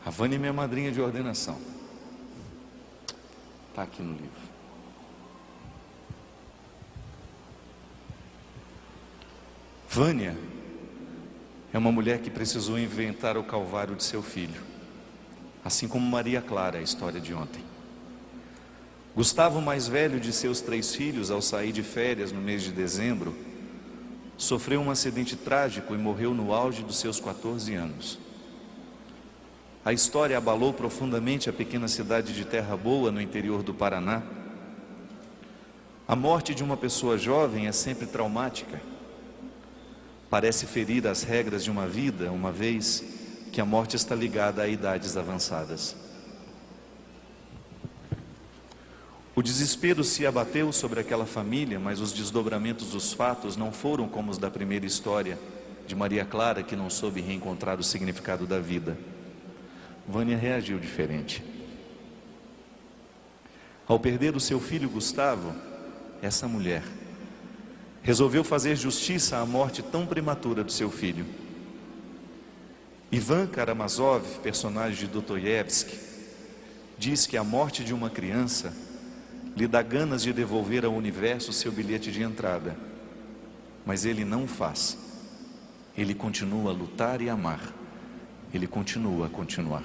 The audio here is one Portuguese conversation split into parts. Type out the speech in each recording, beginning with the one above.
A Vânia é minha madrinha de ordenação. Está aqui no livro. Vânia é uma mulher que precisou inventar o calvário de seu filho, assim como Maria Clara, a história de ontem. Gustavo, mais velho de seus 3 filhos, ao sair de férias no mês de dezembro, sofreu um acidente trágico e morreu no auge dos seus 14 anos. A história abalou profundamente a pequena cidade de Terra Boa, no interior do Paraná. A morte de uma pessoa jovem é sempre traumática. Parece ferir as regras de uma vida, uma vez que a morte está ligada a idades avançadas. O desespero se abateu sobre aquela família, mas os desdobramentos dos fatos não foram como os da primeira história de Maria Clara, que não soube reencontrar o significado da vida. Vânia reagiu diferente. Ao perder o seu filho Gustavo, essa mulher resolveu fazer justiça à morte tão prematura do seu filho. Ivan Karamazov, personagem de Dostoiévski, diz que a morte de uma criança lhe dá ganas de devolver ao universo seu bilhete de entrada, mas ele não o faz. Ele continua a lutar e amar. Ele continua a continuar.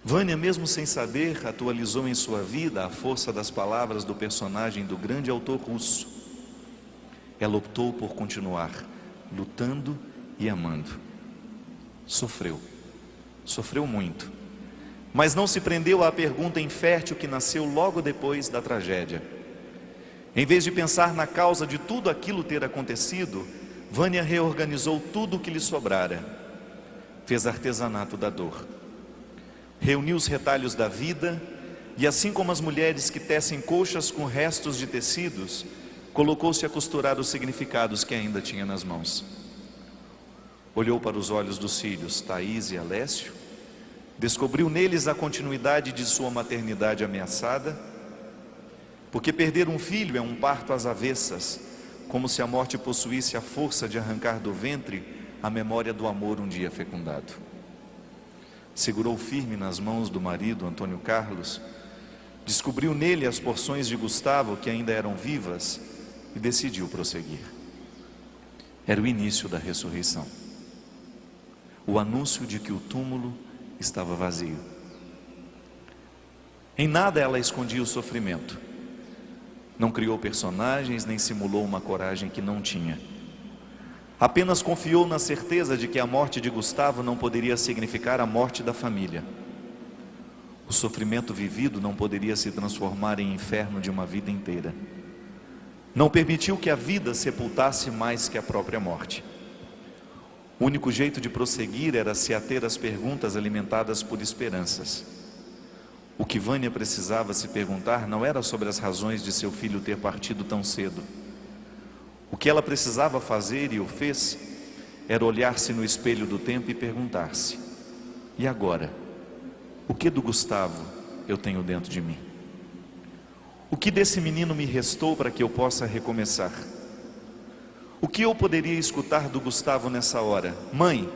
Vânia, mesmo sem saber, atualizou em sua vida a força das palavras do personagem do grande autor russo. Ela optou por continuar lutando e amando. Sofreu muito, mas não se prendeu à pergunta infértil que nasceu logo depois da tragédia. Em vez de pensar na causa de tudo aquilo ter acontecido, Vânia reorganizou tudo o que lhe sobrara. Fez artesanato da dor. Reuniu os retalhos da vida e, assim como as mulheres que tecem colchas com restos de tecidos, colocou-se a costurar os significados que ainda tinha nas mãos. Olhou para os olhos dos filhos, Thaís e Alessio, descobriu neles a continuidade de sua maternidade ameaçada, porque perder um filho é um parto às avessas, como se a morte possuísse a força de arrancar do ventre a memória do amor um dia fecundado. Segurou firme nas mãos do marido, Antônio Carlos, descobriu nele as porções de Gustavo que ainda eram vivas e decidiu prosseguir. Era o início da ressurreição, o anúncio de que o túmulo estava vazio. Em nada ela escondia o sofrimento. Não criou personagens, nem simulou uma coragem que não tinha. Apenas confiou na certeza de que a morte de Gustavo não poderia significar a morte da família. O sofrimento vivido não poderia se transformar em inferno de uma vida inteira. Não permitiu que a vida sepultasse mais que a própria morte. O único jeito de prosseguir era se ater às perguntas alimentadas por esperanças. O que Vânia precisava se perguntar não era sobre as razões de seu filho ter partido tão cedo. O que ela precisava fazer, e o fez, era olhar-se no espelho do tempo e perguntar-se: e agora? O que do Gustavo eu tenho dentro de mim? O que desse menino me restou para que eu possa recomeçar? O que eu poderia escutar do Gustavo nessa hora? Mãe,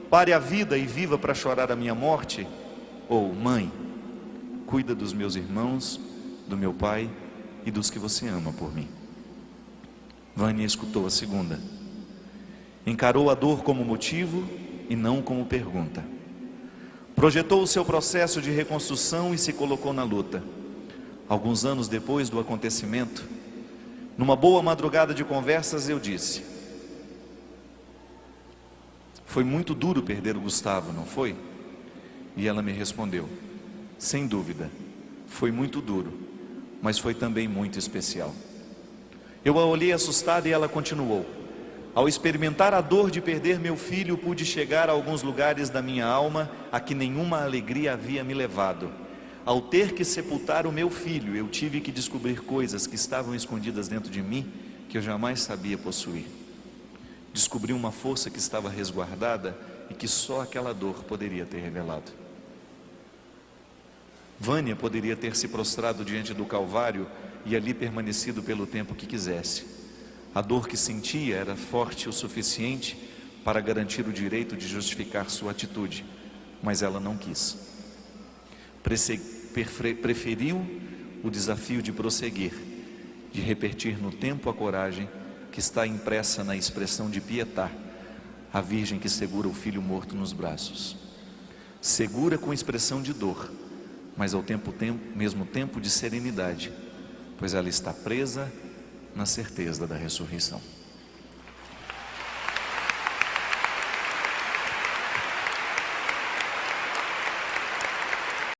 pare a vida e viva para chorar a minha morte? Ou, mãe, cuida dos meus irmãos, do meu pai e dos que você ama por mim. Vânia escutou a segunda. Encarou a dor como motivo e não como pergunta. Projetou o seu processo de reconstrução e se colocou na luta. Alguns anos depois do acontecimento, numa boa madrugada de conversas, eu disse: foi muito duro perder o Gustavo, não foi? E ela me respondeu: sem dúvida, foi muito duro, mas foi também muito especial. Eu a olhei assustada e ela continuou: ao experimentar a dor de perder meu filho, pude chegar a alguns lugares da minha alma a que nenhuma alegria havia me levado. Ao ter que sepultar o meu filho, eu tive que descobrir coisas que estavam escondidas dentro de mim, que eu jamais sabia possuir. Descobri uma força que estava resguardada e que só aquela dor poderia ter revelado. Vânia poderia ter se prostrado diante do Calvário e ali permanecido pelo tempo que quisesse. A dor que sentia era forte o suficiente para garantir o direito de justificar sua atitude, mas ela não quis. Preferiu o desafio de prosseguir, de repetir no tempo a coragem que está impressa na expressão de Pietà, a virgem que segura o filho morto nos braços. Segura com expressão de dor, mas ao mesmo tempo de serenidade, pois ela está presa na certeza da ressurreição.